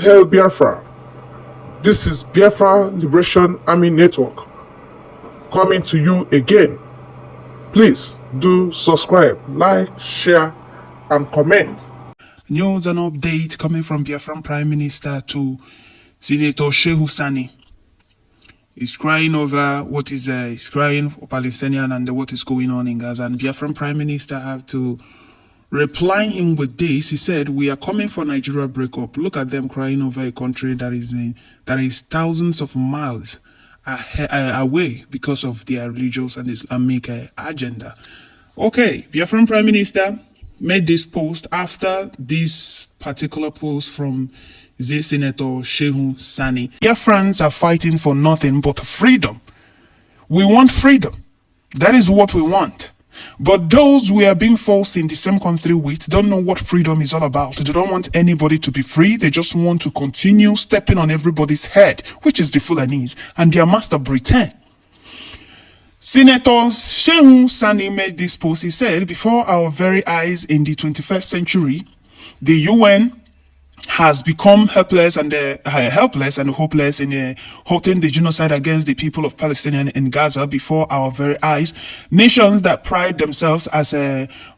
Hail Biafra! This is Biafra Liberation Army Network coming to you again. Please do subscribe, like, share, and comment. News and update coming from Biafran Prime Minister to Senator Shehu Sani. He's crying over what is he's crying for Palestinian and what is going on in Gaza. And Biafran Prime Minister have to reply him with this. He said, "We are coming for Nigeria breakup. Look at them crying over a country that is thousands of miles away because of their religious and Islamic agenda." Okay, Biafran Prime Minister made this post after this particular post from the Senator Shehu Sani. Biafrans are fighting for nothing but freedom. We want freedom. That is what we want. But those we are being forced in the same country with don't know what freedom is all about. They don't want anybody to be free. They just want to continue stepping on everybody's head, which is the Fulanese and their master Britain. Senator Shehu Sani made this post. He said, "Before our very eyes in the 21st century, the UN has become helpless and hopeless in halting the genocide against the people of Palestine in Gaza before our very eyes. Nations that pride themselves as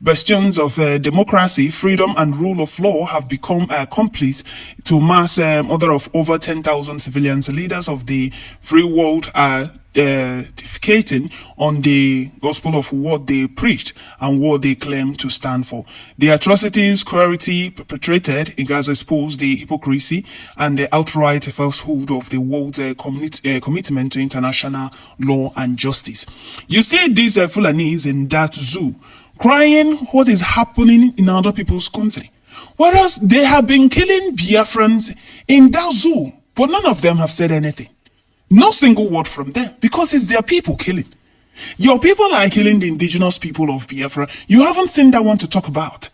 bastions of democracy, freedom, and rule of law have become complice to mass murder of over 10,000 civilians. Leaders of the free world are defecating on the gospel of what they preached and what they claim to stand for. The atrocities, cruelty perpetrated in Gaza expose the hypocrisy and the outright falsehood of the world's commitment to international law and justice." You see these Fulanese in that zoo crying what is happening in other people's country, whereas they have been killing Biafrans in that zoo, but none of them have said anything. No single word from them, because it's their people killing. Your people are killing the indigenous people of Biafra. You haven't seen that one to talk about.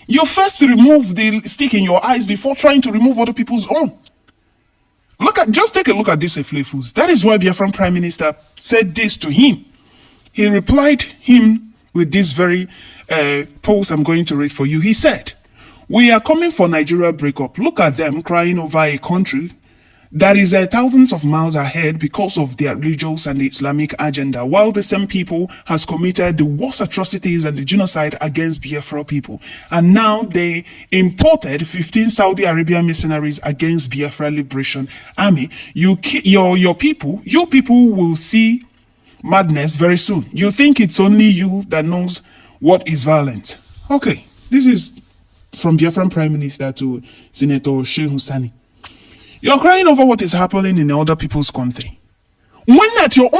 You first remove the stick in your eyes before trying to remove other people's own. Just take a look at this Eflefus. That is why Biafran Prime Minister said this to him. He replied him with this very post I'm going to read for you. He said, "We are coming for Nigeria breakup. Look at them crying over a country that is thousands of miles ahead because of their religious and the Islamic agenda, while the same people has committed the worst atrocities and the genocide against Biafra people. And now they imported 15 Saudi Arabian mercenaries against Biafra Liberation Army. Your people will see madness very soon. You think it's only you that knows what is violent." Okay, this is from Biafran Prime Minister to Senator Shehu Sani. You're crying over what is happening in other people's country, when at your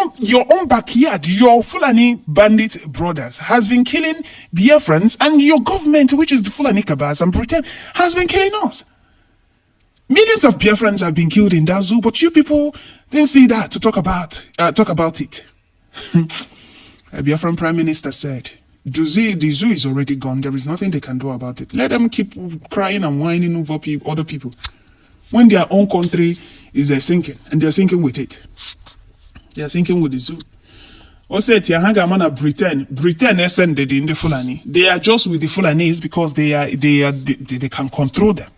own backyard, your Fulani bandit brothers has been killing Biafrans, and your government, which is the Fulani Kabas and Britain, has been killing us. Millions of Biafrans have been killed in that zoo, but you people didn't see that to talk about it. A Biafran Prime Minister said, the zoo is already gone. There is nothing they can do about it. Let them keep crying and whining over other people, when their own country is sinking, and they're sinking with it. They are sinking with the zoo. Also, Britain ascended in the Fulani. They are just with the Fulanis because they can control them.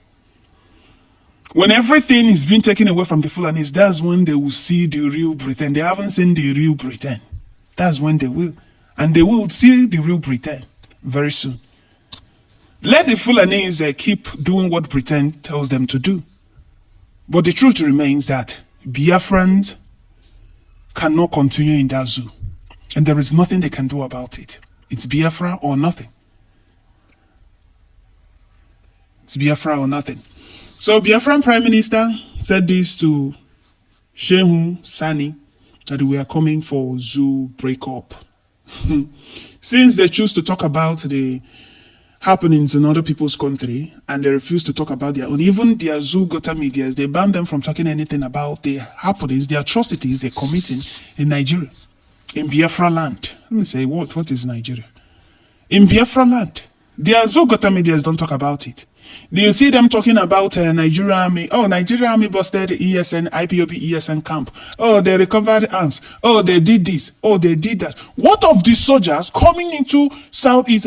When everything is being taken away from the Fulanis, that's when they will see the real Britain. They haven't seen the real Britain. That's when they will. And they will see the real Britain very soon. Let the Fulanis keep doing what Britain tells them to do. But the truth remains that Biafrans cannot continue in that zoo. And there is nothing they can do about it. It's Biafra or nothing. It's Biafra or nothing. So Biafran Prime Minister said this to Shehu Sani, that we are coming for zoo breakup. Since they choose to talk about the happenings in other people's country and they refuse to talk about their own, even their zoo gutter medias, they ban them from talking anything about the happenings, the atrocities they're committing in Nigeria, in Biafra land. Let me say, what is Nigeria? In Biafra land, their zoo gutter medias don't talk about it. Do you see them talking about Nigeria Army? Oh, Nigeria Army busted IPOB ESN camp. Oh, they recovered arms. Oh, they did this. Oh, they did that. What of the soldiers coming into Southeast?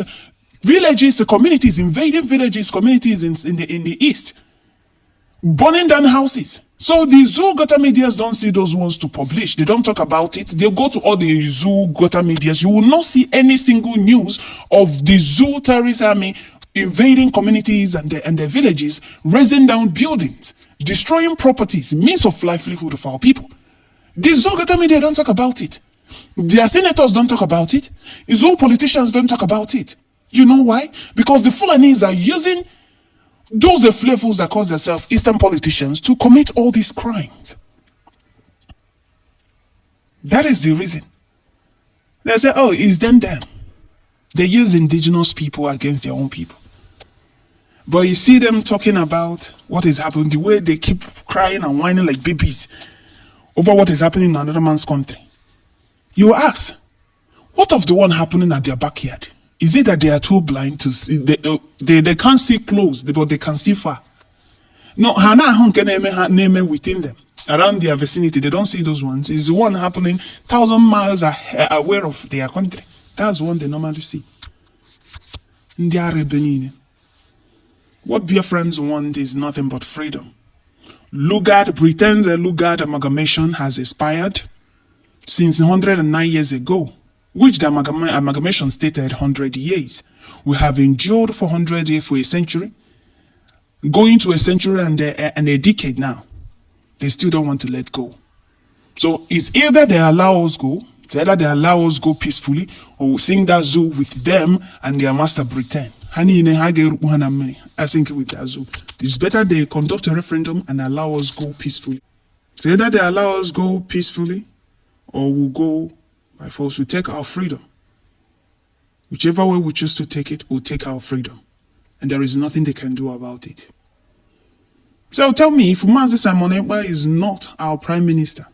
Villages, communities, invading villages, communities in the east. burning down houses. So the zoo gutter medias don't see those ones to publish. They don't talk about it. They go to all the zoo gutter medias. You will not see any single news of the zoo terrorist army invading communities and their villages, raising down buildings, destroying properties, means of livelihood of our people. The zoo gutter media don't talk about it. Their senators don't talk about it. Zoo politicians don't talk about it. You know why? Because the Fulanis are using those flavors that call themselves Eastern politicians to commit all these crimes. That is the reason. They say, oh, it's them. They use indigenous people against their own people. But you see them talking about what is happening, the way they keep crying and whining like babies over what is happening in another man's country. You ask, what of the one happening at their backyard? Is it that they are too blind to see? They can't see close, but they can see far. No, name within them, around their vicinity. They don't see those ones. It's the one happening 1,000 miles away of their country. That's one they normally see. What Biafrans want is nothing but freedom. Pretends a Lugard amalgamation has expired since 109 years ago, which the amalgamation stated 100 years. We have endured for 100 years, for a century, going to a century and a decade now. They still don't want to let go. So it's either they allow us go, peacefully, or we sing that zoo with them and their master Britain. I think with that zoo, it's better they conduct a referendum and allow us go peacefully. So either they allow us go peacefully, or we'll go by force. We take our freedom. Whichever way we choose to take it, we'll take our freedom. And there is nothing they can do about it. So tell me, if Mazi Simon Ekpa is not our prime minister,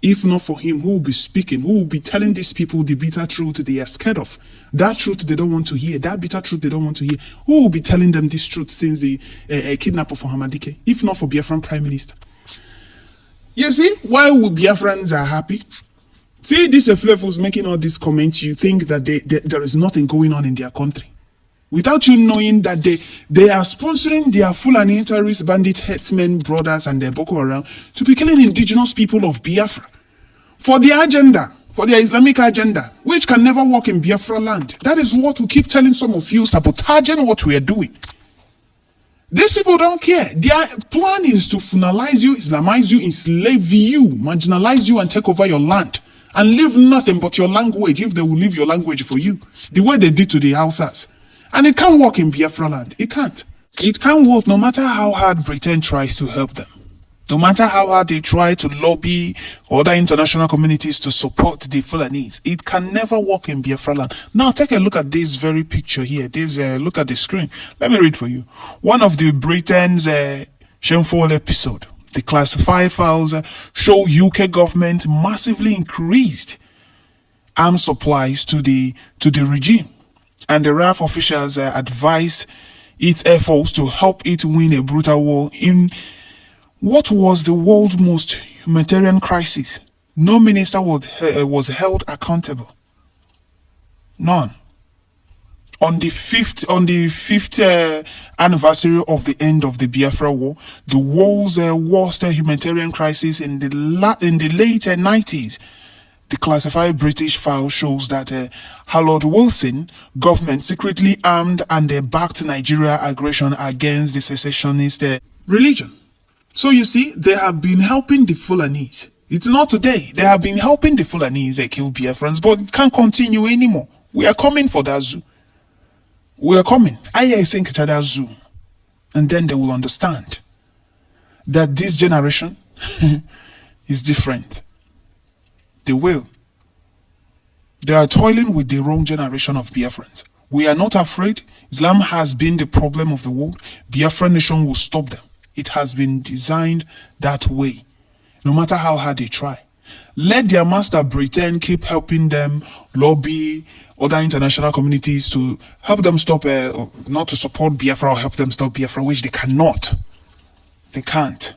if not for him, who will be speaking, who will be telling these people the bitter truth they are scared of, that truth they don't want to hear, that bitter truth they don't want to hear, who will be telling them this truth since the kidnapper for Hamadike, if not for Biafran prime minister? You see, why would Biafrans are happy? See, these flavors making all these comments, you think that there is nothing going on in their country. Without you knowing that they are sponsoring their Fulani terrorist bandit headsmen brothers and their Boko Haram to be killing indigenous people of Biafra for their agenda, for their Islamic agenda, which can never work in Biafra land. That is what we keep telling some of you, sabotaging what we are doing. These people don't care. Their plan is to finalize you, Islamize you, enslave you, marginalize you, and take over your land. And leave nothing but your language, if they will leave your language for you. The way they did to the Hausas. And it can't work in Biafra land. It can't. It can't work no matter how hard Britain tries to help them. No matter how hard they try to lobby other international communities to support the Fulanis, it can never work in Biafra land. Now take a look at this very picture here. Look at the screen. Let me read for you. One of the Britain's shameful episode. The classified files show UK government massively increased arms supplies to the regime, and the RAF officials advised its efforts to help it win a brutal war in what was the world's most humanitarian crisis. No minister was held accountable. None. On the fifth anniversary of the end of the Biafra War, the world's worst humanitarian crisis in the late 90s, the classified British file shows that Harold Wilson government secretly armed and backed Nigeria aggression against the secessionist religion. So you see, they have been helping the Fulanis. It's not today. They have been helping the Fulanis kill Biafrans, but it can't continue anymore. We are coming for that zoo. We are coming. I think to that zoo. And then they will understand that this generation is different. They will. They are toiling with the wrong generation of Biafrans. We are not afraid. Islam has been the problem of the world. Biafran nation will stop them. It has been designed that way. No matter how hard they try. Let their master Britain keep helping them lobby other international communities to help them stop, not to support Biafra or help them stop Biafra, which they cannot. They can't.